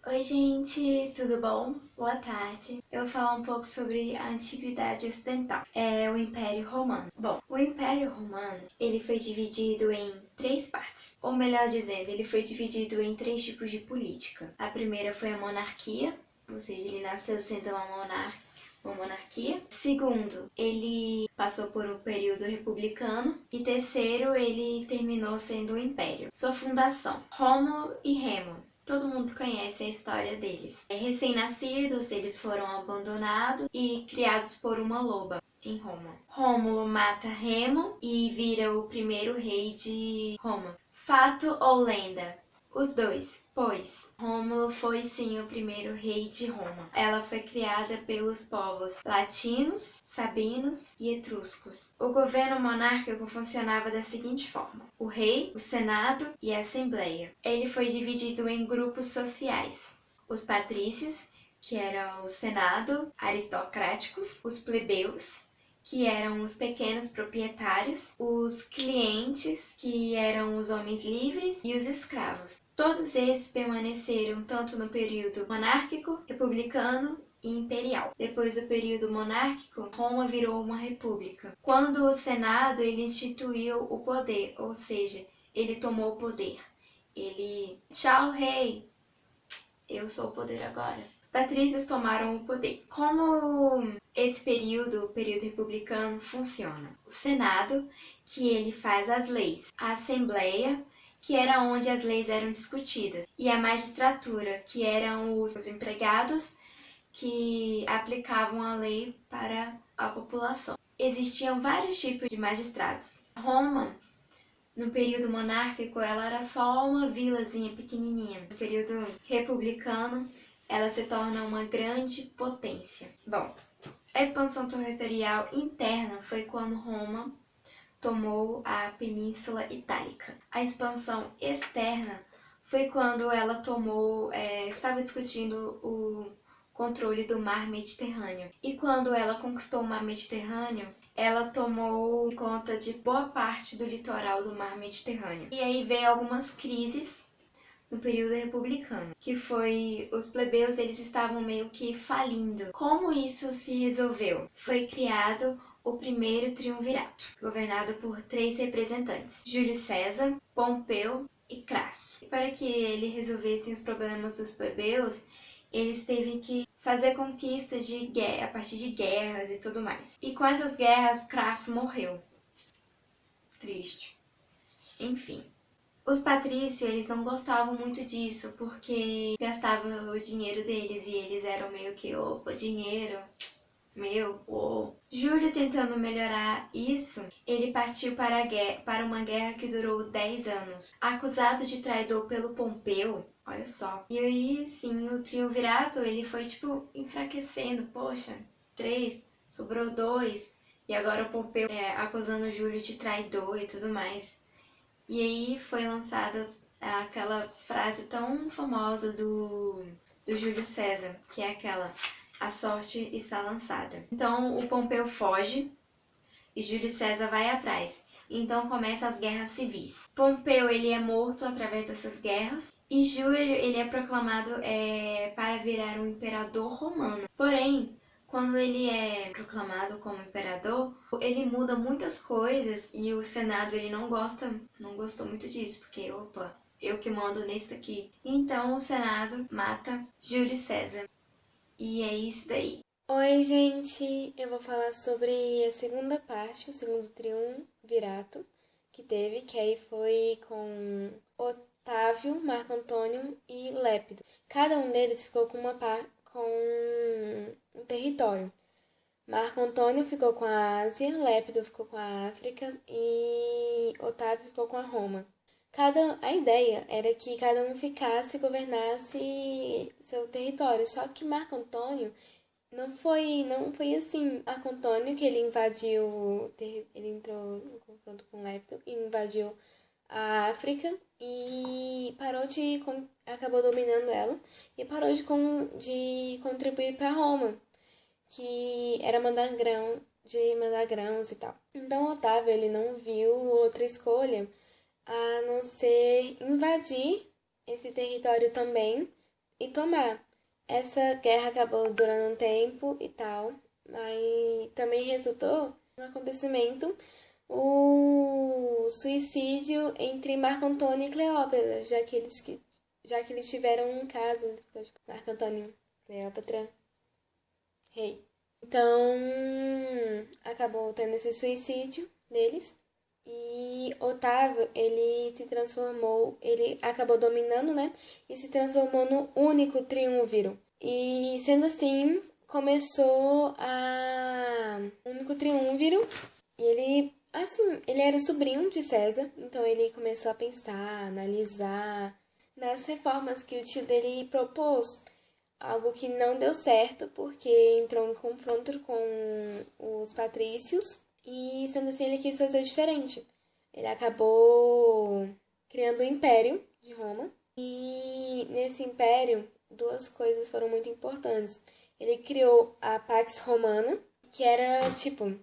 Oi, gente, tudo bom? Boa tarde. Eu vou falar um pouco sobre a Antiguidade Ocidental, o Império Romano. Bom, o Império Romano, ele foi dividido em três partes. Ou melhor dizendo, ele foi dividido em três tipos de política. A primeira foi a monarquia, ou seja, ele nasceu sendo uma monarquia. Segundo, ele passou por um período republicano. E terceiro, ele terminou sendo um império. Sua fundação, Rômulo e Remo. Todo mundo conhece a história deles. Recém-nascidos, eles foram abandonados e criados por uma loba em Roma. Rômulo mata Remo e vira o primeiro rei de Roma. Fato ou lenda? Os dois, pois Rômulo foi sim o primeiro rei de Roma. Ela foi criada pelos povos latinos, sabinos e etruscos. O governo monárquico funcionava da seguinte forma: o rei, o senado e a assembleia. Ele foi dividido em grupos sociais: os patrícios, que eram o senado, aristocráticos, os plebeus, que eram os pequenos proprietários, os clientes, que eram os homens livres, e os escravos. Todos esses permaneceram tanto no período monárquico, republicano e imperial. Depois do período monárquico, Roma virou uma república, quando o Senado ele instituiu o poder, ou seja, ele tomou o poder. Tchau, rei! Eu sou o poder agora. Os patrícios tomaram o poder. Como esse período, o período republicano, funciona? O Senado, que ele faz as leis. A Assembleia, que era onde as leis eram discutidas. E a magistratura, que eram os empregados que aplicavam a lei para a população. Existiam vários tipos de magistrados. Roma, no período monárquico, ela era só uma vilazinha pequenininha. No período republicano, ela se torna uma grande potência. Bom, a expansão territorial interna foi quando Roma tomou a Península Itálica. A expansão externa foi quando ela estava discutindo o controle do Mar Mediterrâneo. E quando ela conquistou o Mar Mediterrâneo, ela tomou conta de boa parte do litoral do Mar Mediterrâneo. E aí veio algumas crises no período republicano, que foi os plebeus, eles estavam meio que falindo. Como isso se resolveu? Foi criado o primeiro triunvirato, governado por 3 representantes: Júlio César, Pompeu e Crasso. E para que ele resolvesse os problemas dos plebeus, eles teve que fazer conquistas de guerra, a partir de guerras e tudo mais. E com essas guerras, Crasso morreu. Triste. Enfim. Os patrícios, eles não gostavam muito disso, porque gastava o dinheiro deles e eles eram meio que, opa, dinheiro, meu, uou. Júlio, tentando melhorar isso, ele partiu para uma guerra que durou 10 anos. Acusado de traidor pelo Pompeu, olha só. E aí, sim, o triunvirato, ele foi, enfraquecendo. Poxa, 3, sobrou 2. E agora o Pompeu acusando o Júlio de traidor e tudo mais. E aí foi lançada aquela frase tão famosa do Júlio César, que é aquela: a sorte está lançada. Então o Pompeu foge e Júlio César vai atrás. Então começam as guerras civis. Pompeu ele é morto através dessas guerras e Júlio ele é proclamado para virar um imperador romano. Porém, quando ele é proclamado como imperador, ele muda muitas coisas e o Senado ele não gostou muito disso, porque opa, eu que mando nisso aqui. Então o Senado mata Júlio César. E é isso daí. Oi, gente! Eu vou falar sobre a segunda parte, o segundo triunvirato que aí foi com Otávio, Marco Antônio e Lépido. Cada um deles ficou com um território. Marco Antônio ficou com a Ásia, Lépido ficou com a África e Otávio ficou com a Roma. A ideia era que cada um governasse seu território, só que Marco Antônio não foi assim. Marco Antônio, que ele invadiu, ele entrou em confronto com Lépido e invadiu a África e acabou dominando ela e parou de contribuir para Roma, que era mandar grãos e tal. Então Otávio ele não viu outra escolha a não ser invadir esse território também e tomar. Essa guerra acabou durando um tempo e tal, mas também resultou no acontecimento o suicídio entre Marco Antônio e Cleópatra, já que eles tiveram um caso, Marco Antônio e Cleópatra, rei. Então, acabou tendo esse suicídio deles. E Otávio, ele acabou dominando, né? E se transformou no único triunviro. E sendo assim, começou a único triunviro. E ele era sobrinho de César, então ele começou a pensar, analisar nas reformas que o tio dele propôs. Algo que não deu certo, porque entrou em confronto com os patrícios. E sendo assim, ele quis fazer diferente. Ele acabou criando o Império de Roma. E nesse império, duas coisas foram muito importantes. Ele criou a Pax Romana, que era tipo,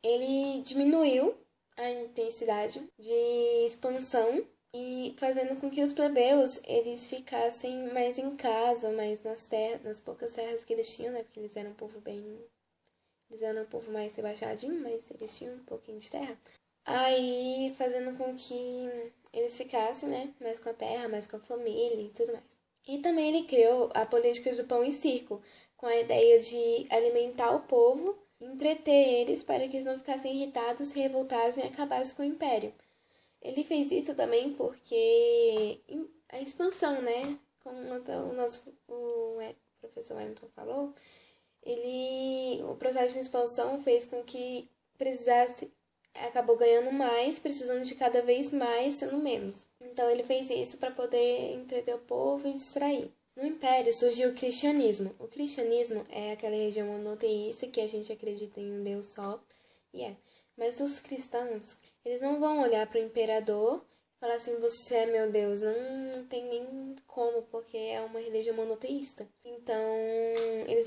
ele diminuiu a intensidade de expansão e fazendo com que os plebeus eles ficassem mais em casa, mais nas terras, nas poucas terras que eles tinham, né? Porque eles eram um povo mais rebaixadinho, mas eles tinham um pouquinho de terra. Aí, fazendo com que eles ficassem, né, mais com a terra, mais com a família e tudo mais. E também ele criou a política do pão e circo, com a ideia de alimentar o povo, entreter eles para que eles não ficassem irritados, se revoltassem e acabassem com o império. Ele fez isso também porque a expansão, né, como o professor Wellington falou, o processo de expansão fez com que acabou ganhando mais, precisando de cada vez mais, sendo menos. Então ele fez isso para poder entreter o povo e distrair. No Império surgiu o cristianismo. O cristianismo é aquela religião monoteísta que a gente acredita em um Deus só, mas os cristãos, eles não vão olhar para o imperador e falar assim, você é meu Deus. Não tem nem como, porque é uma religião monoteísta. Então, eles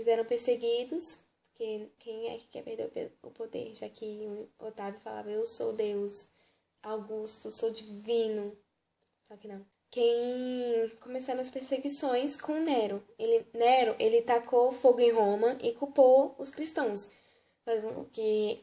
eram perseguidos, porque quem é que quer perder o poder? Já que o Otávio falava, eu sou Deus, Augusto, sou divino. Só que não. Começaram as perseguições com Nero. Nero, ele tacou fogo em Roma e culpou os cristãos, fazendo que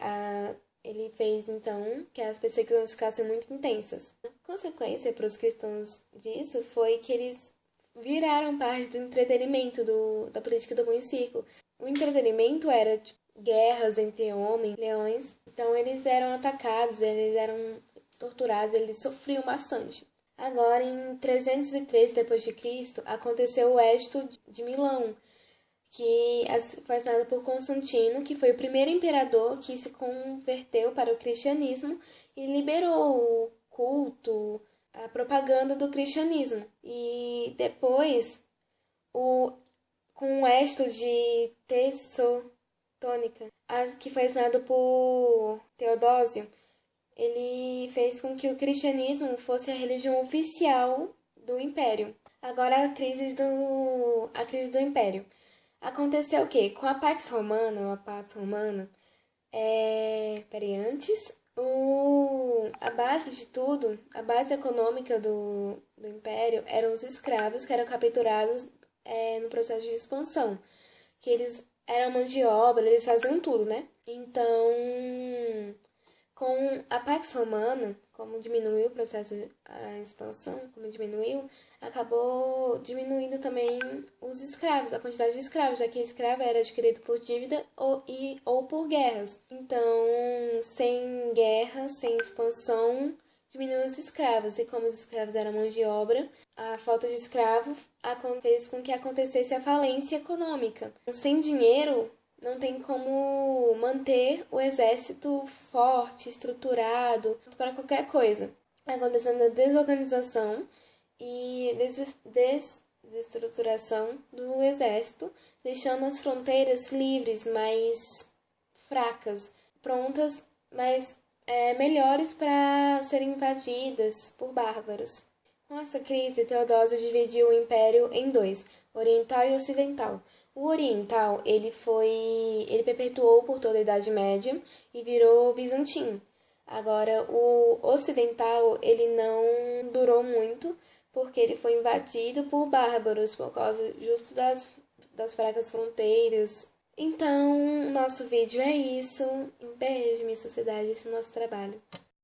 ele fez, então, que as perseguições ficassem muito intensas. A consequência para os cristãos disso foi que eles viraram parte do entretenimento da política do pão e circo. O entretenimento era guerras entre homens, leões. Então, eles eram atacados, eles eram torturados, eles sofriam bastante. Agora, em 313 d.C., aconteceu o Edito de Milão, que foi assinado por Constantino, que foi o primeiro imperador que se converteu para o cristianismo e liberou o culto, a propaganda do cristianismo. E depois, com o Edito de Tessotônica, que foi assinado por Teodósio, ele fez com que o cristianismo fosse a religião oficial do império. Agora a crise do império. Aconteceu o quê? Com a Pax Romana, a base de tudo, a base econômica do império eram os escravos que eram capturados no processo de expansão, que eles eram mão de obra, eles faziam tudo, né? Então, com a Pax Romana, como diminuiu o processo, a expansão, como diminuiu, acabou diminuindo também os escravos, a quantidade de escravos, já que escravo era adquirido por dívida ou por guerras. Então, sem guerra, sem expansão, diminuiu os escravos. E como os escravos eram mão de obra, a falta de escravo fez com que acontecesse a falência econômica. Sem dinheiro, não tem como manter o exército forte, estruturado, para qualquer coisa. Acontecendo a desorganização e desestruturação do exército, deixando as fronteiras livres, mais fracas, prontas, mas melhores para serem invadidas por bárbaros. Com essa crise, Teodósio dividiu o império em dois, oriental e ocidental. O oriental, ele perpetuou por toda a Idade Média e virou bizantino. Agora, o ocidental, ele não durou muito, porque ele foi invadido por bárbaros por causa justo das fracas fronteiras. Então, nosso vídeo é isso. Um beijo, minha sociedade, esse é o nosso trabalho.